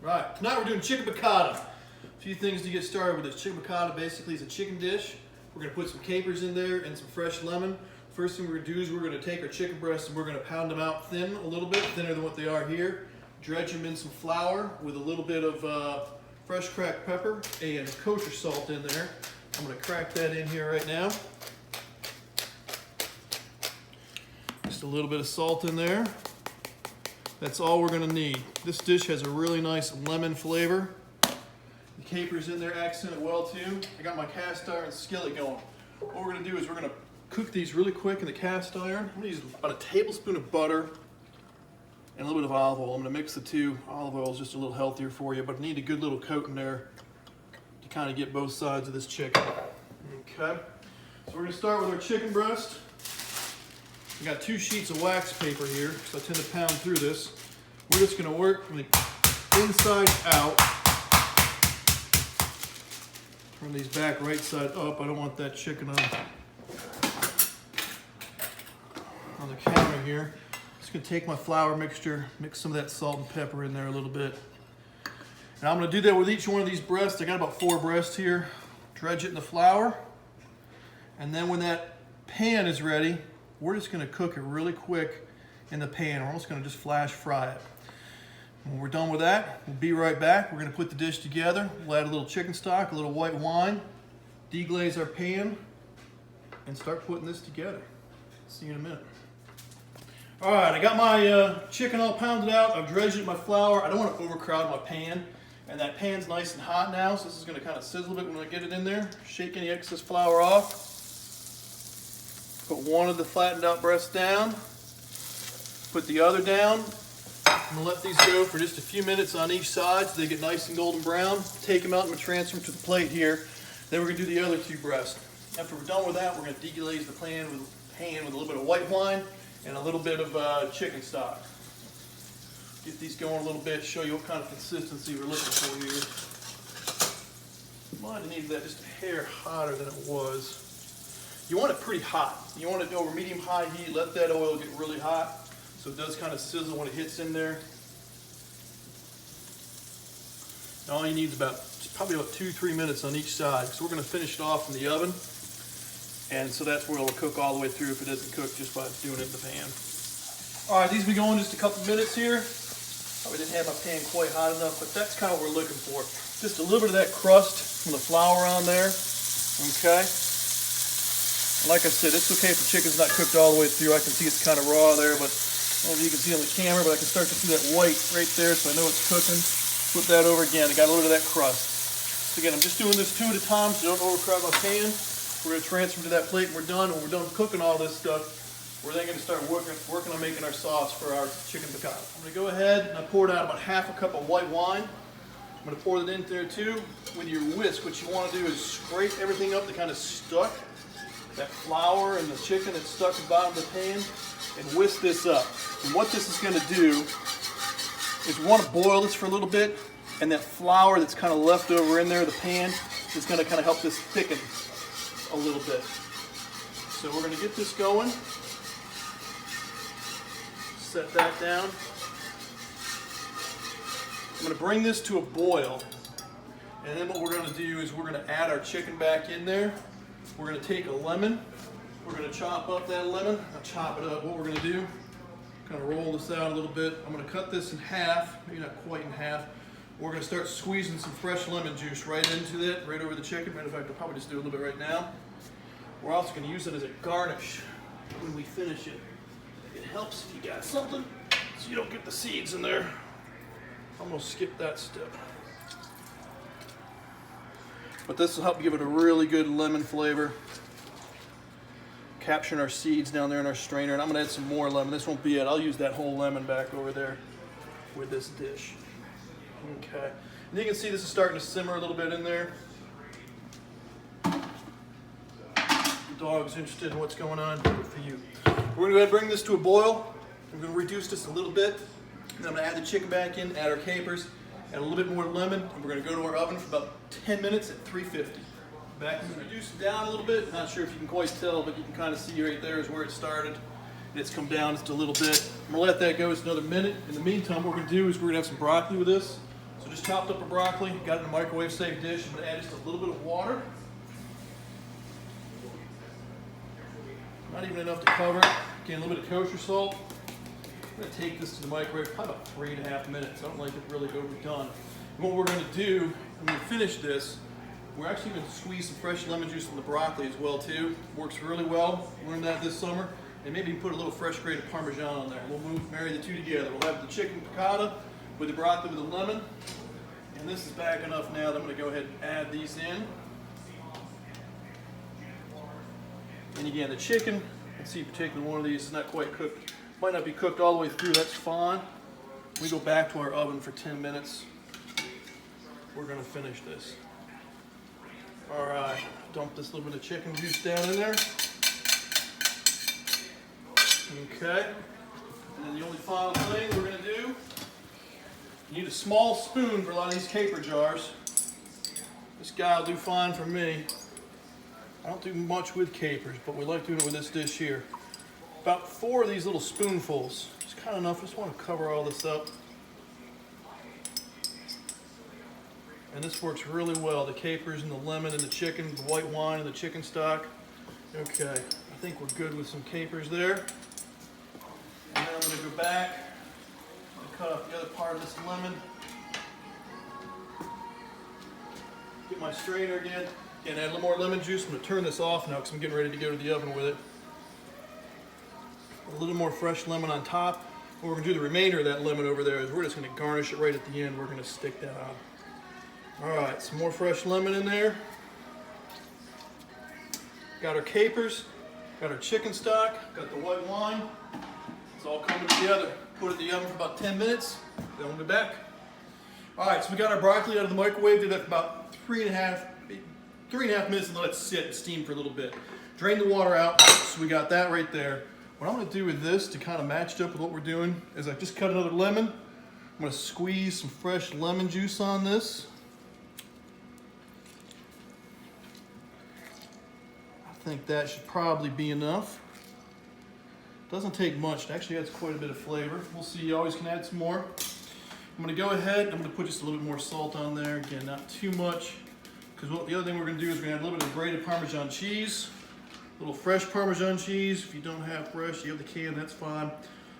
Right, tonight we're doing chicken piccata. A few things to get started with this. Chicken piccata basically is a chicken dish. We're going to put some capers in there and some fresh lemon. First thing we're going to do is we're going to take our chicken breasts and we're going to pound them out thin a little bit, thinner than what they are here. Dredge them in some flour with a little bit of fresh cracked pepper and kosher salt in there. I'm going to crack that in here right now. Just a little bit of salt in there. That's all we're gonna need. This dish has a really nice lemon flavor. The capers in there accent it well too. I got my cast iron skillet going. What we're gonna do is we're gonna cook these really quick in the cast iron. I'm gonna use about a tablespoon of butter and a little bit of olive oil. I'm gonna mix the two. Olive oil is just a little healthier for you, but I need a good little coat in there to kind of get both sides of this chicken. Okay, so we're gonna start with our chicken breast. We got 2 sheets of wax paper here, so I tend to pound through this. We're just going to work from the inside out. Turn these back right side up. I don't want that chicken on the counter here. Just going to take my flour mixture, mix some of that salt and pepper in there a little bit. And I'm going to do that with each one of these breasts. I got about 4 breasts here. Dredge it in the flour. And then when that pan is ready, we're just going to cook it really quick in the pan. We're almost going to just flash fry it. When we're done with that, we'll be right back. We're going to put the dish together. We'll add a little chicken stock, a little white wine, deglaze our pan, and start putting this together. See you in a minute. All right, I got my chicken all pounded out. I've dredged it in my flour. I don't want to overcrowd my pan. And that pan's nice and hot now, so this is going to kind of sizzle a bit when I get it in there. Shake any excess flour off. Put one of the flattened out breasts down, put the other down. I'm gonna let these go for just a few minutes on each side so they get nice and golden brown. Take them out and I'm gonna transfer them to the plate here. Then we're gonna do the other 2 breasts. After we're done with that, we're gonna deglaze the pan with a little bit of white wine and a little bit of chicken stock. Get these going a little bit, show you what kind of consistency we're looking for here. Might have needed that just a hair hotter than it was. You want it pretty hot. You want it over medium-high heat. Let that oil get really hot so it does kind of sizzle when it hits in there. And all you need is probably about 2-3 minutes on each side. So we're going to finish it off in the oven. And so that's where it'll cook all the way through if it doesn't cook just by doing it in the pan. All right, these will be going just a couple minutes here. Probably didn't have my pan quite hot enough, but that's kind of what we're looking for. Just a little bit of that crust from the flour on there. Okay. Like I said, it's okay if the chicken's not cooked all the way through. I can see it's kind of raw there, but I don't know if you can see on the camera, but I can start to see that white right there, so I know it's cooking. Flip that over again. I got a little bit of that crust. So again, I'm just doing this 2 at a time so don't overcrowd my pan. We're going to transfer to that plate and we're done. When we're done cooking all this stuff, we're then going to start working on making our sauce for our chicken piccata. I'm going to go ahead and I poured out about half a cup of white wine. I'm going to pour that in there too. With your whisk, what you want to do is scrape everything up that kind of stuck. That flour and the chicken that's stuck at the bottom of the pan, and whisk this up. And what this is going to do is we want to boil this for a little bit, and that flour that's kind of left over in there, the pan, is going to kind of help this thicken a little bit. So we're going to get this going. Set that down. I'm going to bring this to a boil, and then what we're going to do is we're going to add our chicken back in there. We're going to take a lemon, we're going to chop up that lemon, I'll chop it up. What we're going to do, kind of roll this out a little bit. I'm going to cut this in half, maybe not quite in half. We're going to start squeezing some fresh lemon juice right into it, right over the chicken. Matter of fact, I'll probably just do a little bit right now. We're also going to use it as a garnish when we finish it. It helps if you got something so you don't get the seeds in there. I'm going to skip that step. But this will help give it a really good lemon flavor. Capturing our seeds down there in our strainer. And I'm going to add some more lemon. This won't be it. I'll use that whole lemon back over there with this dish. Okay. And you can see this is starting to simmer a little bit in there. The dog's interested in what's going on. Good for you. We're going to go ahead and bring this to a boil. I'm going to reduce this a little bit. And then I'm going to add the chicken back in, add our capers. Add a little bit more lemon, and we're going to go to our oven for about 10 minutes at 350. Back and reduce it down a little bit. Not sure if you can quite tell, but you can kind of see right there is where it started. And it's come down just a little bit. I'm going to let that go just another minute. In the meantime, what we're going to do is we're going to have some broccoli with this. So So just chopped up a broccoli, got it in a microwave safe dish. I'm gonna add just a little bit of water. Not even enough to cover it. Again, a little bit of kosher salt. I'm gonna take this to the microwave probably about 3.5 minutes. I don't like it really overdone. And what we're gonna do when we finish this, we're actually gonna squeeze some fresh lemon juice from the broccoli as well too. Works really well. Learned that this summer. And maybe put a little fresh grated Parmesan on there. We'll marry the two together. We'll have the chicken piccata with the broccoli with the lemon. And this is back enough now that I'm gonna go ahead and add these in. And again, the chicken, let's see, particularly one of these is not quite cooked. Might not be cooked all the way through, that's fine. We go back to our oven for 10 minutes. We're gonna finish this. All right, dump this little bit of chicken juice down in there. Okay, and then the only final thing we're gonna do, you need a small spoon for a lot of these caper jars. This guy will do fine for me. I don't do much with capers, but we like doing it with this dish here. About 4 of these little spoonfuls. It's kind of enough. I just want to cover all this up. And this works really well. The capers and the lemon and the chicken, the white wine and the chicken stock. Okay, I think we're good with some capers there. And then I'm going to go back and cut off the other part of this lemon. Get my strainer again. Again, add a little more lemon juice. I'm going to turn this off now because I'm getting ready to go to the oven with it. A little more fresh lemon on top. What we're going to do the remainder of that lemon over there is we're just going to garnish it right at the end. We're going to stick that on. All right, some more fresh lemon in there. Got our capers, got our chicken stock, got the white wine. It's all coming together. Put it in the oven for about 10 minutes, then we'll be back. All right, so we got our broccoli out of the microwave. Did that for about 3.5 minutes and let it sit and steam for a little bit. Drain the water out, so we got that right there. What I'm gonna do with this to kind of match it up with what we're doing is I just cut another lemon. I'm gonna squeeze some fresh lemon juice on this. I think that should probably be enough. Doesn't take much, it actually adds quite a bit of flavor. We'll see, you always can add some more. I'm gonna go ahead, I'm gonna put just a little bit more salt on there. Again, not too much, because the other thing we're gonna do is we're gonna add a little bit of grated Parmesan cheese. A little fresh Parmesan cheese. If you don't have fresh, you have the can, that's fine.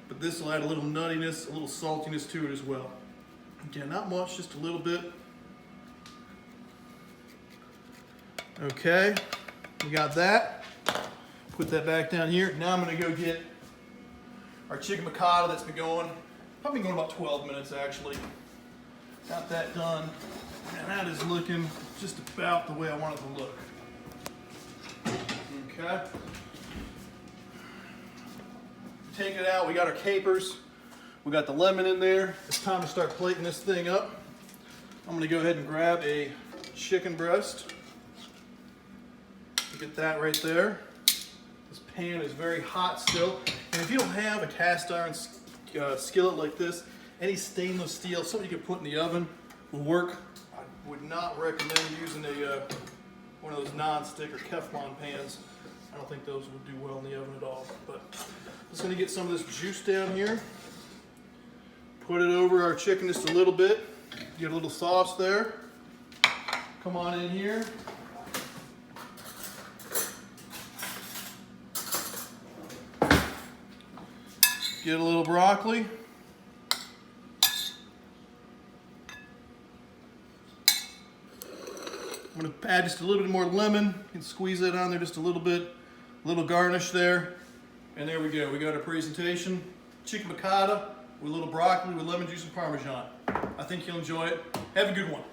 But this will add a little nuttiness, a little saltiness to it as well. Again, not much, just a little bit. Okay, we got that. Put that back down here. Now I'm gonna go get our chicken piccata that's been going, probably going about 12 minutes actually. Got that done. And that is looking just about the way I want it to look. Okay. Take it out, we got our capers, we got the lemon in there. It's time to start plating this thing up. I'm gonna go ahead and grab a chicken breast. Get that right there. This pan is very hot still. And if you don't have a cast iron skillet like this, any stainless steel, something you can put in the oven will work. I would not recommend using one of those non-stick or Teflon pans. I don't think those would do well in the oven at all. But I'm just gonna get some of this juice down here. Put it over our chicken just a little bit. Get a little sauce there. Come on in here. Get a little broccoli. I'm going to add just a little bit more lemon. You can squeeze that on there just a little bit. A little garnish there. And there we go. We got our presentation. Chicken piccata with a little broccoli with lemon juice and Parmesan. I think you'll enjoy it. Have a good one.